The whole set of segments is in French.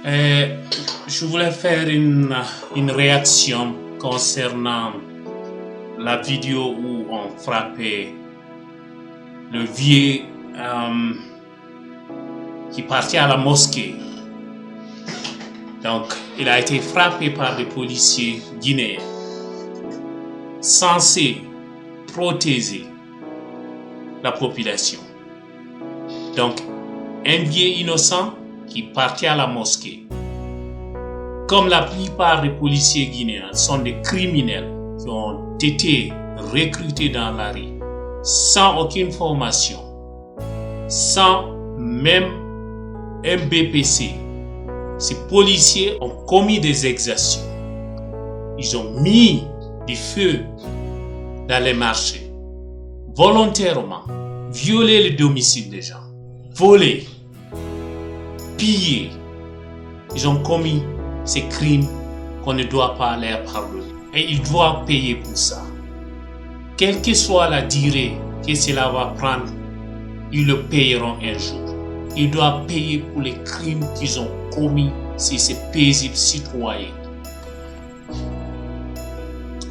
Euh, je voulais faire une réaction concernant la vidéo où on frappait le vieux qui partait à la mosquée. Donc, il a été frappé par des policiers guinéens censés protéger la population. Donc, un vieux innocent qui partait à la mosquée. Comme la plupart des policiers guinéens sont des criminels qui ont été recrutés dans la rue sans aucune formation, sans même un BPC, ces policiers ont commis des exactions. Ils ont mis du feu dans les marchés, volontairement, violé le domicile des gens, volé, pillé. Ils ont commis ces crimes qu'on ne doit pas leur pardonner. Et ils doivent payer pour ça. Quelle que soit la durée que cela va prendre, ils le payeront un jour. Ils doivent payer pour les crimes qu'ils ont commis sur ces paisibles citoyens.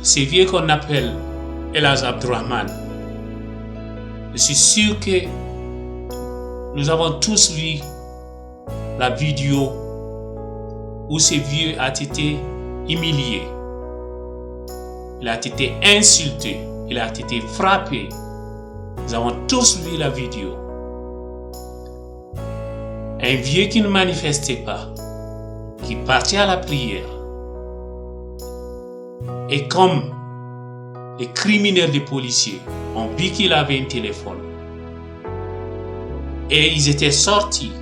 Ces vieux qu'on appelle El Hadj Abdourahmane, je suis sûr que nous avons tous vu la vidéo où ce vieux a été humilié, il a été insulté, il a été frappé. Nous avons tous vu la vidéo. Un vieux qui ne manifestait pas, qui partait à la prière. Et comme les criminels des policiers ont vu qu'il avait un téléphone, et ils étaient sortis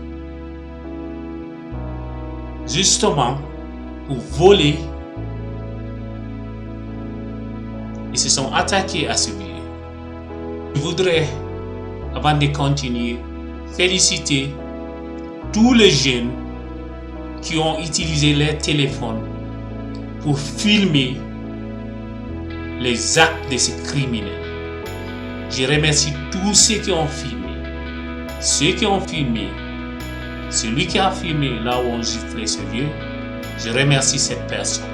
justement pour voler, ils se sont attaqués à ce vieux. Je voudrais, avant de continuer, féliciter tous les jeunes qui ont utilisé leur téléphone pour filmer les actes de ces criminels. Je remercie tous ceux qui ont filmé. Ceux qui ont filmé, celui qui a filmé là où on giflait ce vieux, je remercie cette personne.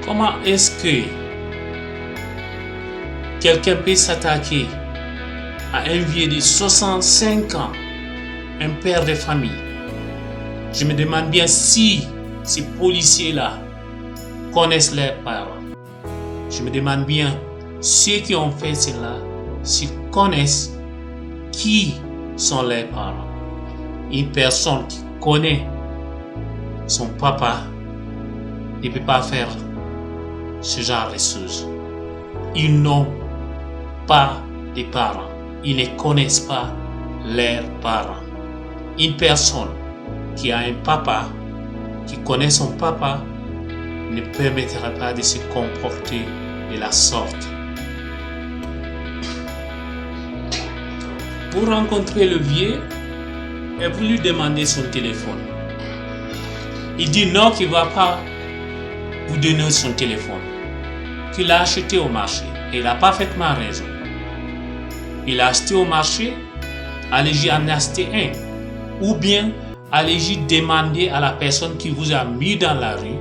Comment est-ce que quelqu'un peut s'attaquer à un vieux de 65 ans, un père de famille? Je me demande bien si ces policiers-là connaissent leurs parents. Je me demande bien ceux qui ont fait cela, s'ils connaissent qui sont leurs parents. Une personne qui connaît son papa ne peut pas faire ce genre de choses. Ils n'ont pas de parents. Ils ne connaissent pas leurs parents. Une personne qui a un papa, qui connaît son papa, ne permettra pas de se comporter de la sorte. Pour rencontrer le vieux, il a voulu demander son téléphone. Il dit non, qu'il ne va pas vous donner son téléphone, qu'il a acheté au marché. Et il a parfaitement raison. Il a acheté au marché, allez-y en acheter un. Ou bien, allez-y demander à la personne qui vous a mis dans la rue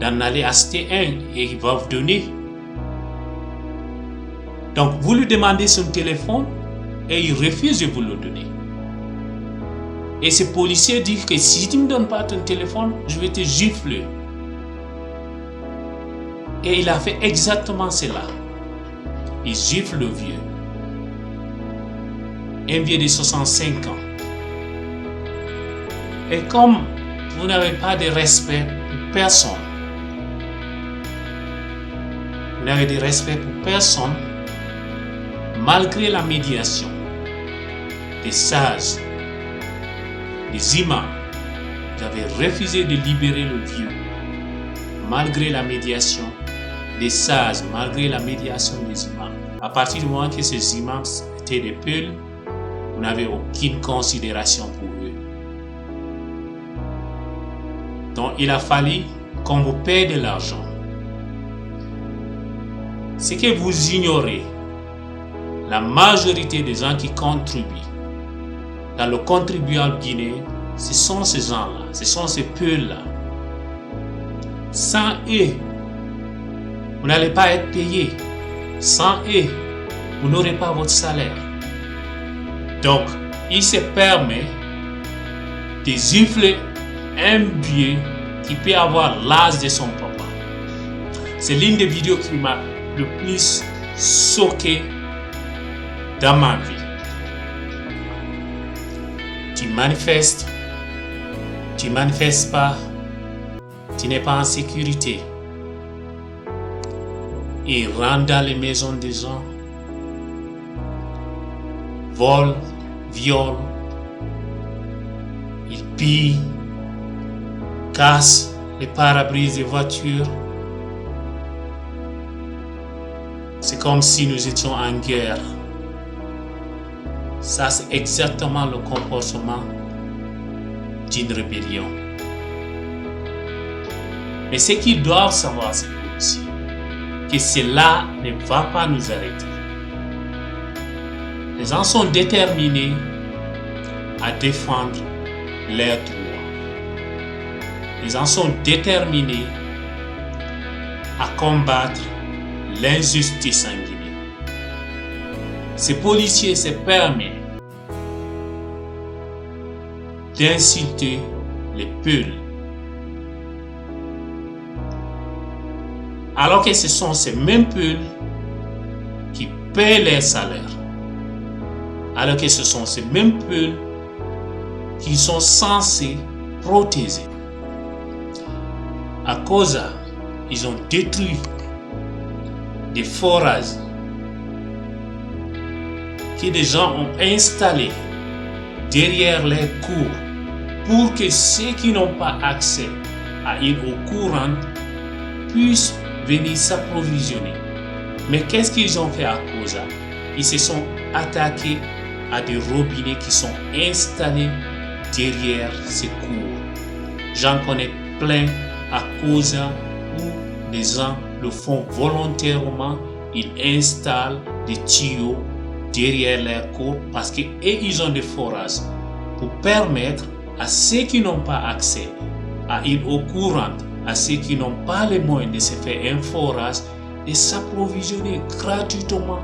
d'en aller acheter un et il va vous donner. Donc, vous lui demandez son téléphone et il refuse de vous le donner. Et ce policier dit que si tu ne me donnes pas ton téléphone, je vais te gifler. Et il a fait exactement cela. Il gifle le vieux. Un vieux de 65 ans. Et comme vous n'avez pas de respect pour personne, vous n'avez de respect pour personne, malgré la médiation des sages, des imams, vous avez refusé de libérer le vieux, malgré la médiation des sages, malgré la médiation des imams. À partir du moment que ces imams étaient des peuls, vous n'avez aucune considération pour eux. Donc il a fallu qu'on vous paye de l'argent. Ce que vous ignorez, la majorité des gens qui contribuent dans le contribuable guinéen ce sont ces gens-là, ce sont ces peuples-là. Sans eux, vous n'allez pas être payé. Sans eux, vous n'aurez pas votre salaire. Donc, il se permet de gifler un vieux qui peut avoir l'âge de son papa. C'est l'une des vidéos qui m'a le plus choqué dans ma vie. Tu manifestes pas, tu n'es pas en sécurité. Il rentre dans les maisons des gens, vole, viole, il pille, casse les pare-brises des voitures. C'est comme si nous étions en guerre. Ça, c'est exactement le comportement d'une rébellion. Mais ce qu'ils doivent savoir, c'est aussi que cela ne va pas nous arrêter. Les gens sont déterminés à défendre leurs droits. Les gens sont déterminés à combattre l'injustice en Guinée. Ces policiers se permettent d'insulter les peuples, alors que ce sont ces mêmes peuples qui paient leurs salaires, alors que ce sont ces mêmes peuples qui sont censés protéger. À cause de ça, ils ont détruit des forages que des gens ont installés derrière les cours pour que ceux qui n'ont pas accès à une eau courante puissent venir s'approvisionner. Mais qu'est-ce qu'ils ont fait à cause de ça? Ils se sont attaqués à des robinets qui sont installés derrière ces cours. J'en connais plein à cause où les gens le font volontairement. Ils installent des tuyaux derrière leurs cours parce qu'ils ont des forages pour permettre à ceux qui n'ont pas accès à une eau courante, à ceux qui n'ont pas les moyens de se faire un forage, de s'approvisionner gratuitement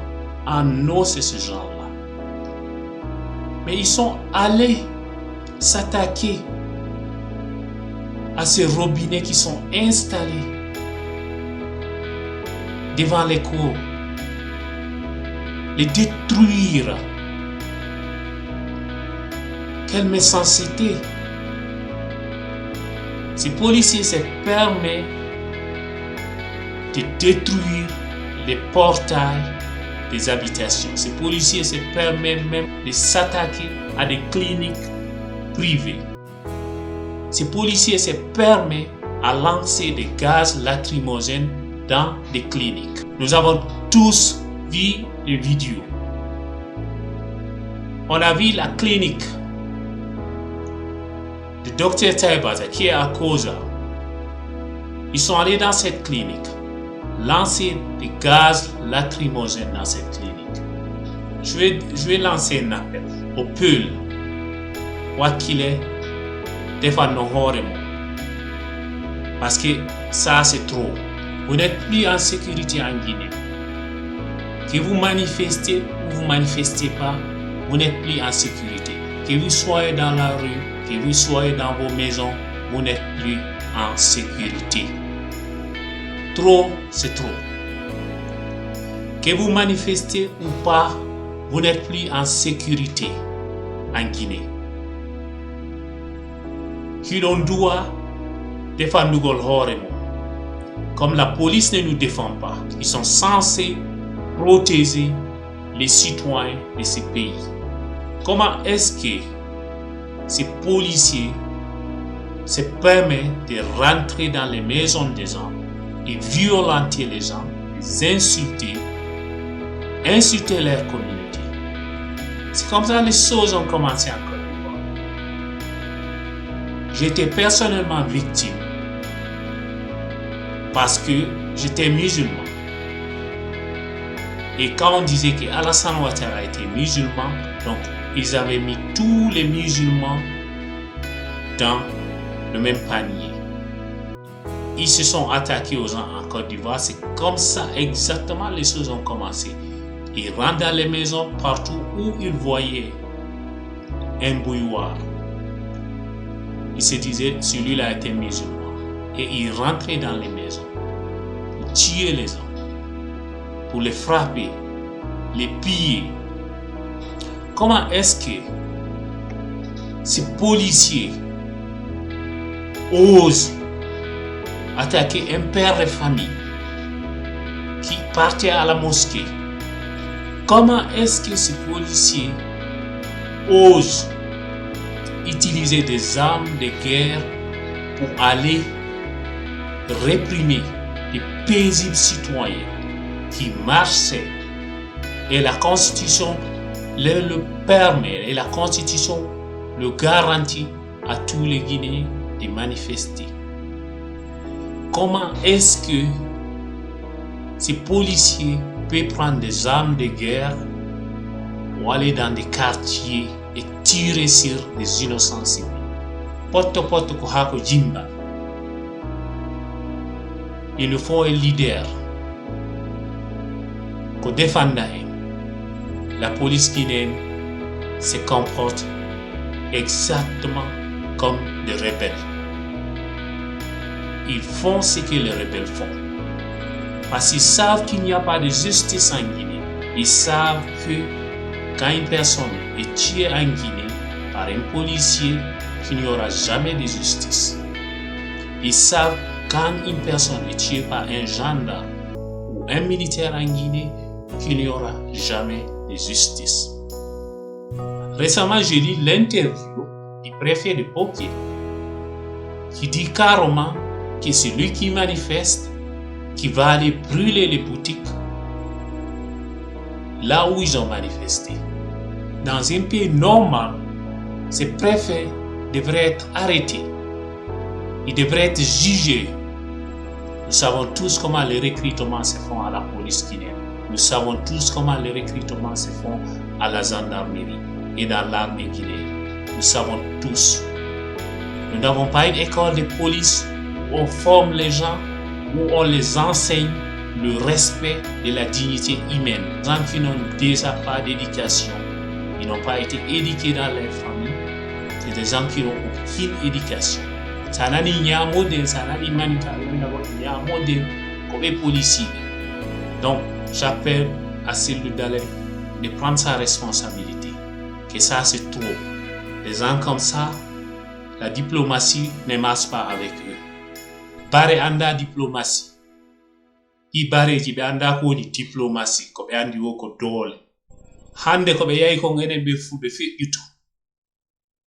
en eau, c'est ce genre-là. Mais ils sont allés s'attaquer à ces robinets qui sont installés devant les cours, les détruire. Quelle méchanceté! Ces policiers se permettent de détruire les portails des habitations. Ces policiers se permettent même de s'attaquer à des cliniques privées. Ces policiers se permettent à lancer des gaz lacrymogènes dans des cliniques. Nous avons tous vu les vidéos. On a vu la clinique du docteur Taïbaza qui est à Koza. Ils sont allés dans cette clinique, lancer des gaz lacrymogènes dans cette clinique. Je vais lancer un appel au peuple. Wakile défendre Horemo. Parce que ça c'est trop. Vous n'êtes plus en sécurité en Guinée. Que vous manifestez ou vous manifestez pas, vous n'êtes plus en sécurité. Que vous soyez dans la rue, que vous soyez dans vos maisons, vous n'êtes plus en sécurité. Trop, c'est trop. Que vous manifestez ou pas, vous n'êtes plus en sécurité en Guinée. Qui l'on doit défendre Horemo. Comme la police ne nous défend pas, ils sont censés protéger les citoyens de ces pays. Comment est-ce que ces policiers se permettent de rentrer dans les maisons des gens et violenter les gens, les insulter leur communauté? C'est comme ça que les choses ont commencé en Côte d'Ivoire. J'étais personnellement victime parce que j'étais musulman. Et quand on disait qu'Alassane Ouattara était musulman, donc ils avaient mis tous les musulmans dans le même panier. Ils se sont attaqués aux gens en Côte d'Ivoire. C'est comme ça exactement les choses ont commencé. Ils rentrent dans les maisons partout où ils voyaient un bouilloire. Ils se disaient celui-là était musulman. Et ils rentraient dans les maisons pour tuer les hommes, pour les frapper, les piller. Comment est-ce que ces policiers osent attaquer un père de famille qui partait à la mosquée? Comment est-ce que ces policiers osent utiliser des armes de guerre pour aller réprimer des paisibles citoyens qui marchaient? Et la Constitution le permet, et la Constitution le garantit à tous les Guinéens de manifester. Comment est-ce que ces policiers peuvent prendre des armes de guerre pour aller dans des quartiers et tirer sur des innocents civils? Poto poto ko hako jimba. Il nous faut un leader qui défende. La police guinéenne se comporte exactement comme des rebelles. Ils font ce que les rebelles font. Parce qu'ils savent qu'il n'y a pas de justice en Guinée. Ils savent que quand une personne est tuée en Guinée par un policier, qu'il n'y aura jamais de justice. Ils savent quand une personne est tuée par un gendarme ou un militaire en Guinée, qu'il n'y aura jamais de justice. Récemment, j'ai lu l'interview du préfet de Poké qui dit carrément que c'est lui qui manifeste, qui va aller brûler les boutiques là où ils ont manifesté. Dans un pays normal, ces préfets devraient être arrêtés. Ils devraient être jugés. Nous savons tous comment les recrutements se font à la police guinéenne. Nous savons tous comment les recrutements se font à la gendarmerie et dans l'armée guinéenne. Nous savons tous. Nous n'avons pas une école de police où on forme les gens, où on les enseigne le respect de la dignité humaine. Les gens qui n'ont déjà pas d'éducation, ils n'ont pas été éduqués dans leur famille, c'est des gens qui n'ont aucune éducation. Ça n'a ni un modèle, ça n'a ni manita, il y a un modèle comme les policiers. Donc, j'appelle à Cellou Dalein de prendre sa responsabilité. Que ça, c'est trop. Des gens comme ça, la diplomatie ne marche pas avec eux. Bare anda diplomatie. I bare ji be anda ko ni diplomatie ko be andi wo ko dole. Hande ko be yayi ko ngene be fu be feƴƴutu.